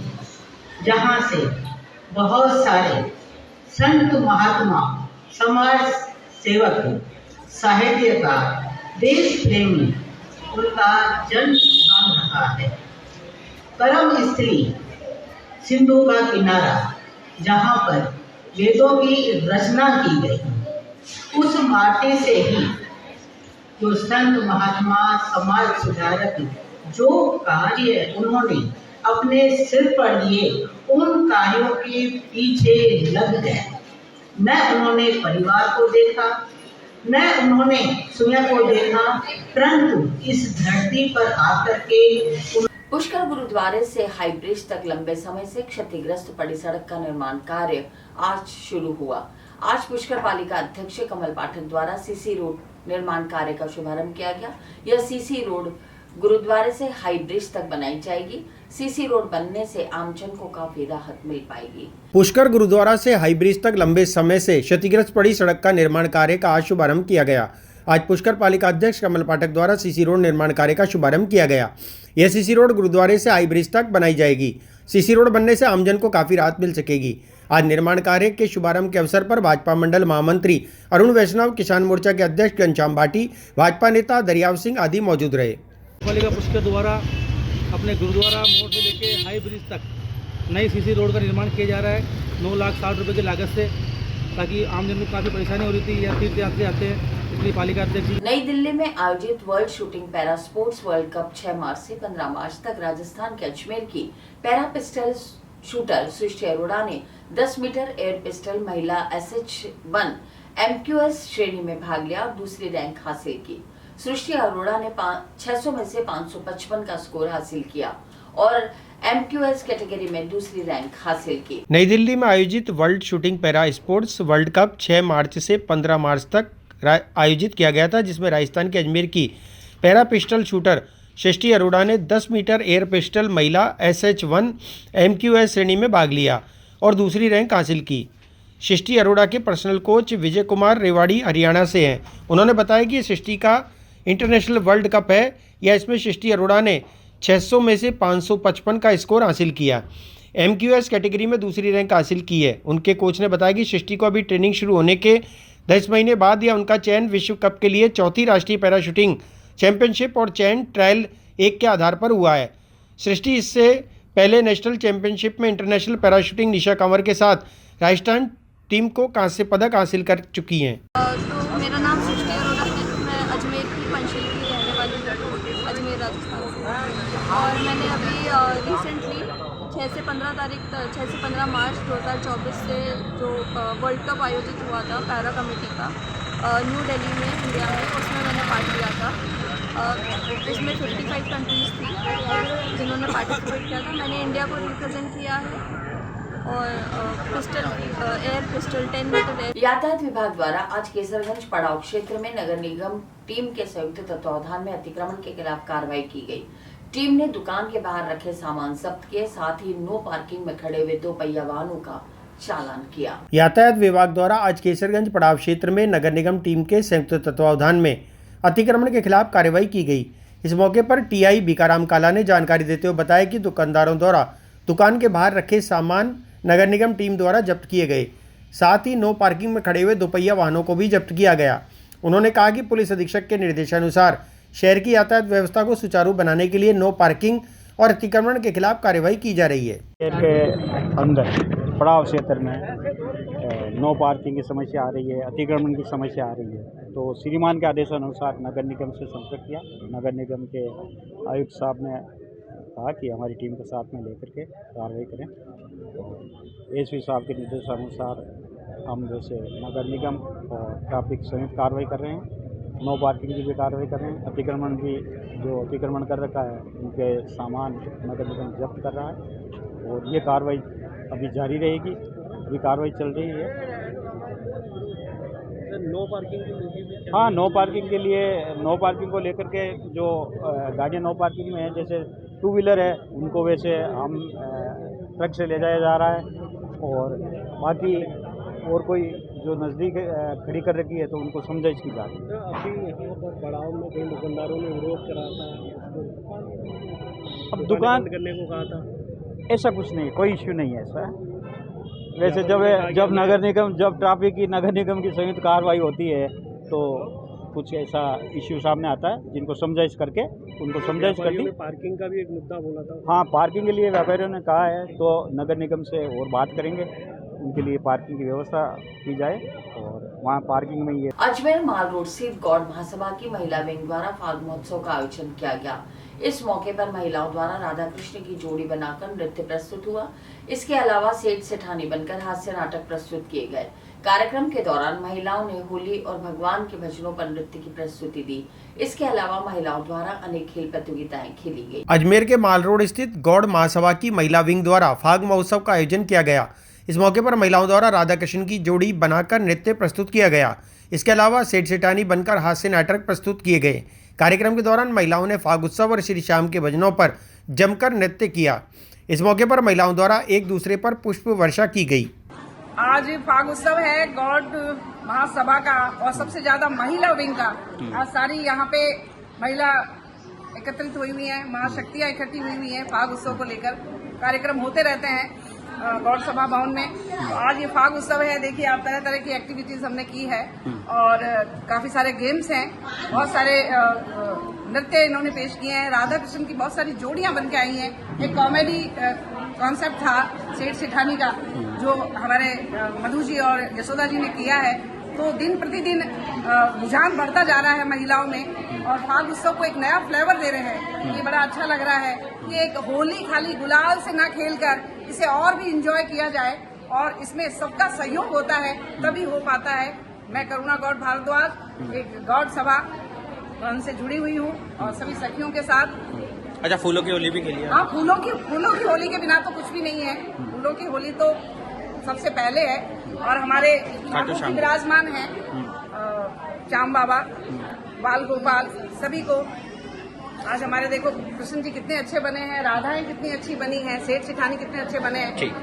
जहाँ से बहुत सारे संत महात्मा, समाज सेवक, साहित्यकार, देश प्रेमी उनका जन्म स्थान रहा है। परम स्त्री सिंधु का किनारा, जहाँ पर वेदों की रचना की गई, उस माटी से ही जो संत महात्मा, समाज सुधारक जो कार्य उन्होंने अपने सिर पर लिए, उन कार्यों के पीछे लग गए। न उन्होंने परिवार को देखा, न उन्होंने स्वयं को देखा, परंतु इस धरती पर आकर के पुष्कर गुरुद्वारे से हाई ब्रिज तक लंबे समय से क्षतिग्रस्त पड़ी सड़क का निर्माण कार्य आज शुरू हुआ। आज पुष्कर पालिका अध्यक्ष कमल पाठक द्वारा सीसी रोड निर्माण कार्य का शुभारंभ किया गया। यह सीसी रोड गुरुद्वारे से हाई ब्रिज तक बनाई जाएगी। सीसी रोड बनने से आमजन को काफी राहत मिल पाएगी। पुष्कर गुरुद्वारा से हाईब्रिज तक लंबे समय से क्षतिग्रस्त पड़ी सड़क का निर्माण कार्य का आज शुभारंभ किया गया। आज पुष्कर पालिका अध्यक्ष कमल पाठक द्वारा सीसी रोड निर्माण कार्य का शुभारंभ किया गया। यह सीसी रोड गुरुद्वारे से हाईब्रिज तक बनाई जाएगी। सीसी रोड बनने से आमजन को काफी राहत मिल सकेगी। आज निर्माण कार्य के शुभारंभ के अवसर पर भाजपा मंडल महामंत्री अरुण वैष्णव, किसान मोर्चा के अध्यक्ष घनश्याम भाटी, भाजपा नेता दरियाव सिंह आदि मौजूद रहे। पालिका पुष्कर द्वारा अपने गुरुद्वारा मोड़ से लेके हाई ब्रिज तक नई सीसी रोड का निर्माण किया जा रहा है 9,60,000 रुपये की लागत से, ताकि आमजन को काफ़ी परेशानी हो रही थी या तीर्थयात्री आते हैं, इसलिए पालिका अध्यक्ष। नई दिल्ली में आयोजित world shooting para sports world cup 6 मार्च से 15 मार्च तक राजस्थान के अजमेर की पैरा पिस्टल शूटर सृष्टि अरोड़ा ने 10 मीटर एयर पिस्टल महिला SH1 MQS श्रेणी में भाग लिया और दूसरी रैंक हासिल की। सृष्टि अरोड़ा ने 600 में से 555 का स्कोर हासिल किया और MQS कैटेगरी में दूसरी रैंक हासिल की। नई दिल्ली में आयोजित world shooting para sports world cup 6 मार्च से 15 मार्च तक आयोजित किया गया था, जिसमें राजस्थान के अजमेर की पैरा पिस्टल शूटर सृष्टि अरोड़ा ने 10 मीटर एयर पिस्टल महिला SH1 MQS श्रेणी में भाग लिया और दूसरी रैंक हासिल की। सृष्टि अरोड़ा के पर्सनल कोच विजय कुमार रेवाड़ी हरियाणा से हैं। उन्होंने बताया कि सृष्टि का इंटरनेशनल वर्ल्ड कप है या इसमें सृष्टि अरोड़ा ने 600 में से 555 का स्कोर हासिल किया। MQS कैटेगरी में दूसरी रैंक हासिल की है। उनके कोच ने बताया कि सृष्टि को अभी ट्रेनिंग शुरू होने के 10 महीने बाद या उनका चयन विश्व कप के लिए चौथी राष्ट्रीय पैरा शूटिंग चैंपियनशिप और चयन ट्रायल 1 के आधार पर हुआ है। सृष्टि इससे पहले नेशनल चैंपियनशिप में इंटरनेशनल पैरा शूटिंग निशा कंवर के साथ राजस्थान टीम को कांस्य पदक हासिल कर चुकी हैं। तो मेरा नाम सृष्टि अरोड़ा है, मैं अजमेर की पंचशील की रहने वाली हूँ, अजमेर राजस्थान से। और मैंने अभी रिसेंटली 6 से 15 मार्च 2024 से जो वर्ल्ड कप आयोजित हुआ था पैरा कमेटी का न्यू दिल्ली में इंडिया में, उसमें मैंने पार्ट लिया था। उसमें 55 कंट्रीज़ थी जिन्होंने पार्टिसिपेट किया था। मैंने इंडिया को रिप्रेजेंट किया है और एयर पिस्टल 10 मीटर। यातायात विभाग द्वारा आज केसरगंज पड़ाव क्षेत्र में नगर निगम टीम के संयुक्त तत्वावधान में अतिक्रमण के खिलाफ कार्रवाई की गई। टीम ने दुकान के बाहर रखे सामान जब्त किए, साथ ही नो पार्किंग में खड़े हुए 2 पहिया वाहनों का चालान किया। यातायात विभाग द्वारा आज केसरगंज पड़ाव क्षेत्र में नगर निगम टीम के संयुक्त तत्वावधान में अतिक्रमण के खिलाफ कार्रवाई की गई। इस मौके पर TI बीकाराम काला ने जानकारी देते हुए बताया कि दुकानदारों द्वारा दुकान के बाहर रखे सामान नगर निगम टीम द्वारा जब्त किए गए, साथ ही नो पार्किंग में खड़े हुए 2 पहिया वाहनों को भी जब्त किया गया। उन्होंने कहा कि पुलिस अधीक्षक के निर्देशानुसार शहर की यातायात व्यवस्था को सुचारू बनाने के लिए नो पार्किंग और अतिक्रमण के खिलाफ कार्रवाई की जा रही है। शहर के अंदर पड़ाव क्षेत्र में नो पार्किंग की समस्या आ रही है, अतिक्रमण की समस्या आ रही है, तो श्रीमान के आदेशानुसार नगर निगम से संपर्क किया। नगर निगम के आयुक्त साहब ने कहा कि हमारी टीम के साथ में लेकर के कार्रवाई करें। एसपी साहब के निर्देशानुसार हम जैसे नगर निगम और ट्रैफिक संयुक्त कार्रवाई कर रहे हैं। नो पार्किंग की भी कार्रवाई कर रहे हैं। अतिक्रमण भी जो अतिक्रमण कर रखा है उनके सामान नगर निगम जब्त कर रहा है और ये कार्रवाई अभी जारी रहेगी। अभी कार्रवाई चल रही है। नो पार्किंग के लिए हाँ, नो पार्किंग के लिए नो पार्किंग को लेकर के जो गाड़ियाँ नो पार्किंग में है, जैसे 2 व्हीलर है, उनको वैसे हम ट्रक से ले जाया जा रहा है और बाकी और कोई जो नज़दीक खड़ी कर रखी है तो उनको समझाइश की जा रही है। अभी यहाँ पर पड़ाव में कई दुकानदारों ने विरोध करा था, अब दुकान करने को कहा था। ऐसा कुछ नहीं, कोई इश्यू नहीं है ऐसा। वैसे जब नगर निगम जब ट्रैफिक की नगर निगम की संयुक्त कार्रवाई होती है तो कुछ ऐसा इश्यू सामने आता है जिनको समझाइश करके उनको समझाइश कर दी। पार्किंग का भी एक मुद्दा बोला था। हाँ, पार्किंग के लिए व्यापारियों ने कहा है तो नगर निगम से और बात करेंगे, उनके लिए पार्किंग की व्यवस्था की जाए और वहाँ पार्किंग में ये। अजमेर माल रोड स्थित गौड़ महासभा की महिला विंग द्वारा फाग महोत्सव का आयोजन किया गया। इस मौके पर महिलाओं द्वारा राधा कृष्ण की जोड़ी बनाकर नृत्य प्रस्तुत हुआ। इसके अलावा सेठ सेठानी बनकर हास्य नाटक प्रस्तुत किए गए। कार्यक्रम के दौरान महिलाओं ने होली और भगवान के भजनों पर नृत्य की प्रस्तुति दी। इसके अलावा महिलाओं द्वारा अनेक खेल प्रतियोगिताएं खेली गई। अजमेर के माल रोड स्थित गौड़ महासभा की महिला विंग द्वारा फाग महोत्सव का आयोजन किया गया। इस मौके पर महिलाओं द्वारा राधा कृष्ण की जोड़ी बनाकर नृत्य प्रस्तुत किया गया। इसके अलावा सेठ सेठानी बनकर हास्य नाटक प्रस्तुत किए गए। कार्यक्रम के दौरान महिलाओं ने फाग उत्सव और श्री श्याम के भजनों पर जमकर नृत्य किया। इस मौके पर महिलाओं द्वारा एक दूसरे पर पुष्प वर्षा की गई। आज फाग उत्सव है गॉड महासभा का और सबसे ज्यादा महिला विंग का। आज सारी यहाँ पे महिला एकत्रित हुई हैं, महाशक्तियाँ इकट्ठी हुई हैं। फाग उत्सव को लेकर कार्यक्रम होते रहते हैं गौड़ सभा भवन में। तो आज ये फाग उत्सव है। देखिए आप, तरह तरह की एक्टिविटीज हमने की है और काफी सारे गेम्स हैं, बहुत सारे नृत्य इन्होंने पेश किए हैं। राधा कृष्ण की बहुत सारी जोड़ियां बन के आई हैं। एक कॉमेडी कॉन्सेप्ट था सेठ सेठानी का, जो हमारे मधु जी और यशोदा जी ने किया है। तो दिन प्रतिदिन रुझान बढ़ता जा रहा है महिलाओं में और फाग उत्सव को एक नया फ्लेवर दे रहे हैं। ये बड़ा अच्छा लग रहा है कि एक होली खाली गुलाल से ना खेलकर इसे और भी एंजॉय किया जाए और इसमें सबका सहयोग होता है तभी हो पाता है। मैं करुणा गौड़ भारद्वाज एक गौड़ सभा से जुड़ी हुई हूँ और सभी सखियों के साथ। अच्छा, फूलों की होली भी खेली? हाँ, फूलों की होली के बिना तो कुछ भी नहीं है। फूलों की होली तो सबसे पहले है और हमारे विराजमान हैं श्याम बाबा, बाल गोपाल, सभी को आज हमारे देखो कृष्ण जी कितने अच्छे बने हैं, राधाएं कितनी अच्छी बनी हैं, सेठ सेठानी कितने अच्छे बने हैं। ठीक,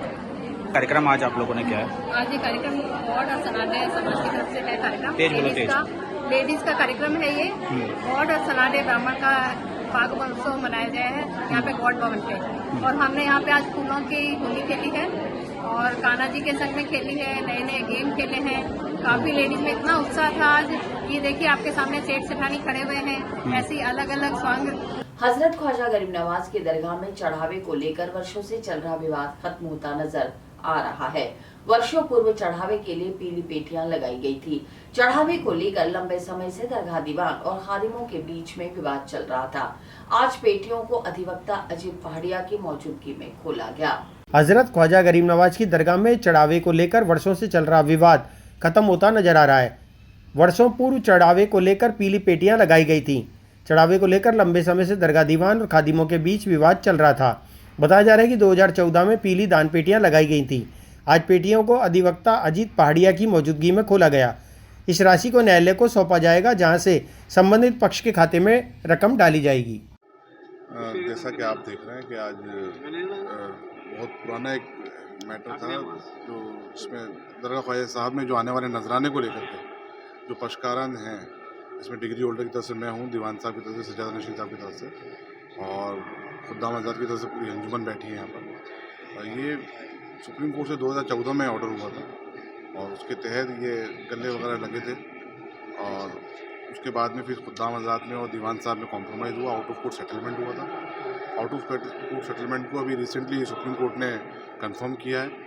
कार्यक्रम आज आप लोगों ने क्या है? आज ये कार्यक्रम गॉड और सनाडे समाज की तरफ से है कार्यक्रम। लेडीज का कार्यक्रम है ये। गॉड और सनाडे ब्राह्मण का फाग उत्सव मनाया गया है यहाँ पे गॉड भवन पे। और हमने यहाँ पे आज फूलों की होली खेली है और कान्हा जी के संग में खेली है, नए नए गेम खेले हैं। काफी लेडीज में इतना उत्साह था आज। ये देखिए आपके सामने सेठ सेठानी खड़े हुए हैं, ऐसी अलग अलग सॉन्ग। हजरत ख्वाजा गरीब नवाज की दरगाह में चढ़ावे को लेकर वर्षों से चल रहा विवाद खत्म होता नजर आ रहा है। वर्षों पूर्व चढ़ावे के लिए पीली पेटियां लगाई गई थी। चढ़ावे को लेकर लंबे समय से दरगाह दीवान और खादिमों के बीच में विवाद चल रहा था। आज पेटियों को अधिवक्ता अजीत पहाड़िया की मौजूदगी में खोला गया। हजरत ख्वाजा गरीब नवाज की दरगाह में चढ़ावे को लेकर वर्षों से चल रहा विवाद खत्म होता नजर आ रहा है। वर्षों पूर्व चढ़ावे को लेकर पीली पेटियां लगाई गई थी। चढ़ावे को लेकर लंबे समय से दरगाह दीवान और खादिमों के बीच विवाद चल रहा था। बताया जा रहा है कि 2014 में पीली दान पेटियां लगाई गई थी। आज पेटियों को अधिवक्ता अजीत पहाड़िया की मौजूदगी में खोला गया। इस राशि को न्यायालय को सौंपा जाएगा, जहां से संबंधित पक्ष के खाते में रकम डाली जाएगी। जैसा कि आप देख रहे हैं कि आज बहुत पुराना एक मैटर था, जो इसमें दरगाह ख्वाजा साहब में जो आने वाले नजराने को लेकर के जो पक्षकारान हैं, इसमें डिग्री होल्डर की तरफ से मैं हूँ, दीवान साहब की तरफ से, सजाद नशीद साहब की तरफ से और खुद्दाम आज़ाद की तरफ से पूरी अंजुमन बैठी है यहाँ पर। ये सुप्रीम कोर्ट से 2014 में ऑर्डर हुआ था और उसके तहत ये गले वगैरह लगे थे और उसके बाद में फिर खुद्दाम आज़ाद में और दीवान साहब में कॉम्प्रोमाइज़ हुआ, आउट ऑफ कोर्ट सेटलमेंट हुआ था। आउट ऑफ कोर्ट सेटलमेंट को अभी रिसेंटली सुप्रीम कोर्ट ने कंफर्म किया है।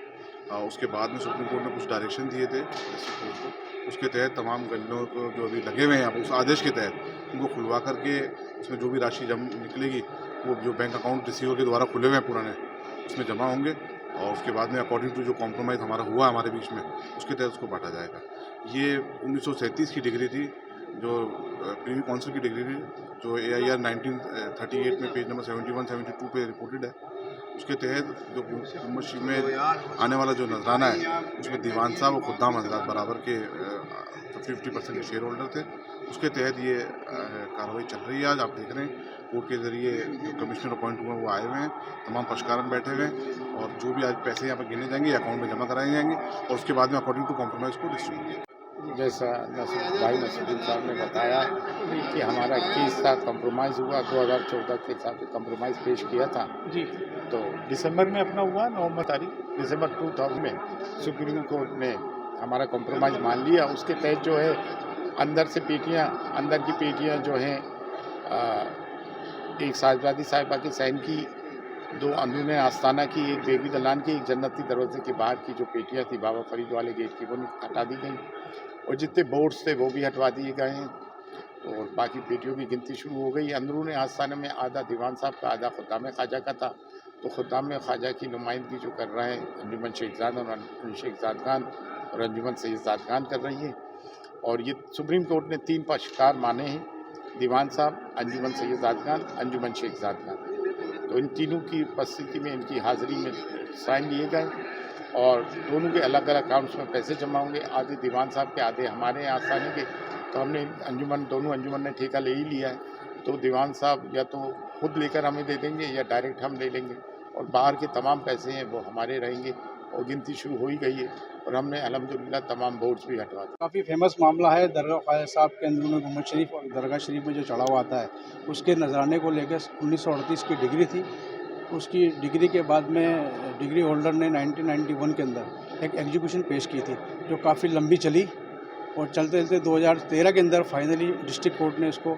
उसके बाद में सुप्रीम कोर्ट ने कुछ डायरेक्शन दिए थे कोर्ट को, उसके तहत तमाम गलों को जो अभी लगे हुए हैं उस आदेश के तहत उनको खुलवा करके उसमें जो भी राशि जम निकलेगी वो जो बैंक अकाउंट रिसीवर के द्वारा खुले हुए हैं पुराने, उसमें जमा होंगे और उसके बाद में अकॉर्डिंग टू जो कॉम्प्रोमाइज़ हमारा हुआ हमारे बीच में, उसके तहत उसको बांटा जाएगा। ये 1937 की डिग्री थी, जो प्रीवी काउंसिल की डिग्री थी, जो AIR 1938 में पेज नंबर 71-72 पे रिपोर्टेड है। उसके तहत जो उम्मत में आने वाला जो नजराना है उसमें दीवान साहब और खुद्दाम हजरात बराबर के 50% के शेयर होल्डर थे। उसके तहत ये कार्रवाई चल रही है। आज आप देख रहे हैं कोर्ट के जरिए जो कमिश्नर अपॉइंट हुए वो आए हुए हैं, तमाम पक्षकारण बैठे हुए हैं और जो भी आज पैसे यहाँ पर गिने जाएंगे अकाउंट में जमा कराए जाएंगे और उसके बाद में अकॉर्डिंग टू कॉम्प्रोमाइज़ को डिस्ट्रीब्यूट। जैसा भाई नसीरुद्दीन साहब ने बताया कि हमारा केस था, कंप्रोमाइज़ हुआ, 2014 के हिसाब से कंप्रोमाइज़ पेश किया था जी। तो दिसंबर में अपना हुआ, नवंबर तारीख दिसंबर 2000 में सुप्रीम कोर्ट ने हमारा कंप्रोमाइज़ मान लिया। उसके तहत जो है अंदर की पेटियाँ जो हैं, एक साजवादी साहिबा के सैन की, 2 अंदरूनी आस्ताना की, एक बेगवी दलान की, एक जन्नती दरवाजे के बाहर की जो पेटियाँ थी बाबा फरीद वाले गेट की, वो हटा दी गई और जितने बोर्ड्स थे वो भी हटवा दिए गए हैं। तो बाकी पेटियों की गिनती शुरू हो गई। अंदरूनी आस्ताना में आधा दीवान साहब का, आधा खुद्दाम ख्वाजा का था। तो खुद्दाम ख्वाजा की नुमाइंदगी जो कर रहे हैं अंजुमन शेखजाद और शेखजाद खान और अंजुमन सैयदाद खान कर रही है। और ये सुप्रीम कोर्ट ने 3 पक्षकार माने हैं, दीवान साहब, अंजुमन सैयदाद खान, अंजुमन शेखजाद खान। तो इन तीनों की उपस्थिति में, इनकी हाज़िरी में साइन लिए गए और दोनों के अलग अलग अकाउंट्स में पैसे जमा होंगे, आधे दीवान साहब के, आधे हमारे आसानी के। तो हमने दोनों अंजुमन ने ठेका ले ही लिया है। तो दीवान साहब या तो खुद लेकर हमें दे देंगे या डायरेक्ट हम ले लेंगे, और बाहर के तमाम पैसे हैं वो हमारे रहेंगे, और गिनती शुरू हो ही गई है और हमने अल्हम्दुलिल्लाह तमाम बोर्ड्स भी हटवा दिए। काफ़ी फेमस मामला है दरगाह ख्वाजा साहब के अंदरूनी गुम्बद शरीफ और दरगाह शरीफ में जो चढ़ावा आता है उसके नजराने को लेकर 1938 की डिग्री थी। उसकी डिग्री के बाद में डिग्री होल्डर ने 1991 के अंदर एक एग्जीक्यूशन पेश की थी जो काफ़ी लंबी चली, और चलते चलते 2013 के अंदर फाइनली डिस्ट्रिक्ट कोर्ट ने उसको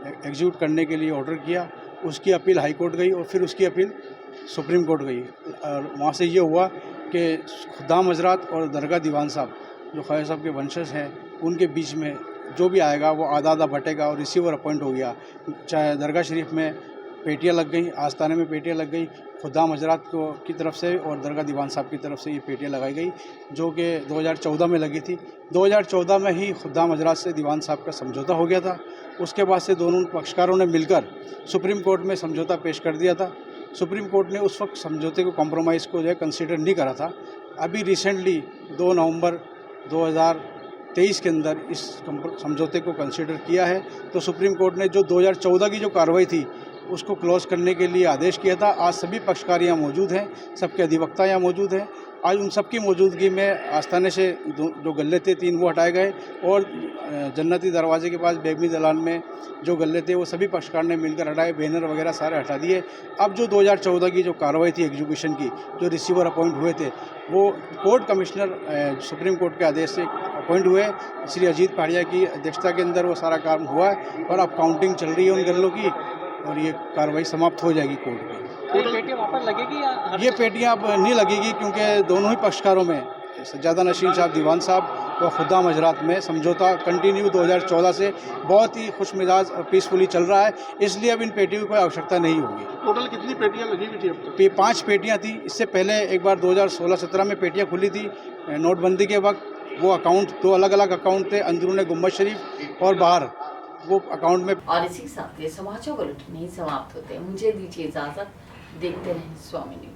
एग्जीक्यूट करने के लिए ऑर्डर किया। उसकी अपील हाई कोर्ट गई और फिर उसकी अपील सुप्रीम कोर्ट गई, और वहाँ से ये हुआ कि खुदाम हजरात और दरगाह दीवान साहब जो ख्वाजा साहब के वंशज हैं उनके बीच में जो भी आएगा वो आधा आधा बटेगा, और रिसीवर अपॉइंट हो गया। चाहे दरगाह शरीफ में पेटियाँ लग गई, आस्थाने में पेटियाँ लग गई, खुदाम हजरात को की तरफ से और दरगाह दीवान साहब की तरफ से ये पेटियाँ लगाई गई जो कि 2014 में लगी थी। 2014 में ही खुदाम हजरात से दीवान साहब का समझौता हो गया था। उसके बाद से दोनों पक्षकारों ने मिलकर सुप्रीम कोर्ट में समझौता पेश कर दिया था। सुप्रीम कोर्ट ने उस वक्त समझौते को कॉम्प्रोमाइज़ को जो है कंसीडर नहीं करा था। अभी रिसेंटली 2 नवंबर 2023 के अंदर इस समझौते को कंसीडर किया है। तो सुप्रीम कोर्ट ने जो 2014 की जो कार्रवाई थी उसको क्लोज करने के लिए आदेश किया था। आज सभी पक्षकार यहाँ मौजूद हैं, सबके अधिवक्ता यहाँ मौजूद हैं। आज उन सबकी मौजूदगी में आस्थाने से जो गल्ले थे 3 वो हटाए गए, और जन्नती दरवाजे के पास बेगमी दलान में जो गल्ले थे वो सभी पक्षकार ने मिलकर हटाए, बैनर वगैरह सारे हटा दिए। अब जो 2014 की जो कार्रवाई थी एग्जीक्यूशन की, जो रिसीवर अपॉइंट हुए थे वो कोर्ट कमिश्नर सुप्रीम कोर्ट के आदेश से अपॉइंट हुए। श्री अजीत पहाड़िया की अध्यक्षता के अंदर वो सारा काम हुआ है, और अब काउंटिंग चल रही है उन गल्लों की, और ये कार्रवाई समाप्त हो जाएगी कोर्ट में। पेटियाँ वापस लगेगी या ये पेटियाँ अब नहीं लगेगी, क्योंकि दोनों ही पक्षकारों में सज्जादा नशीन साहब दीवान साहब और खुदाम हजरात में समझौता कंटिन्यू 2014 से बहुत ही खुश मिजाज और पीसफुली चल रहा है, इसलिए अब इन पेटियों की कोई आवश्यकता नहीं होगी। टोटल कितनी पेटियाँ लगी हुई थी अब तक? 5 पेटियाँ थी। इससे पहले एक बार 2016-17 में पेटियाँ खुली थी नोटबंदी के वक्त। वो अकाउंट 2 अलग अलग अकाउंट थे, अंदरूनी गुम्बद शरीफ और बाहर वो अकाउंट में। और इसी के साथ ये समाचार बुलेटिन नहीं समाप्त होते। मुझे दीजिए इजाजत, देखते रहें स्वामी न्यूज।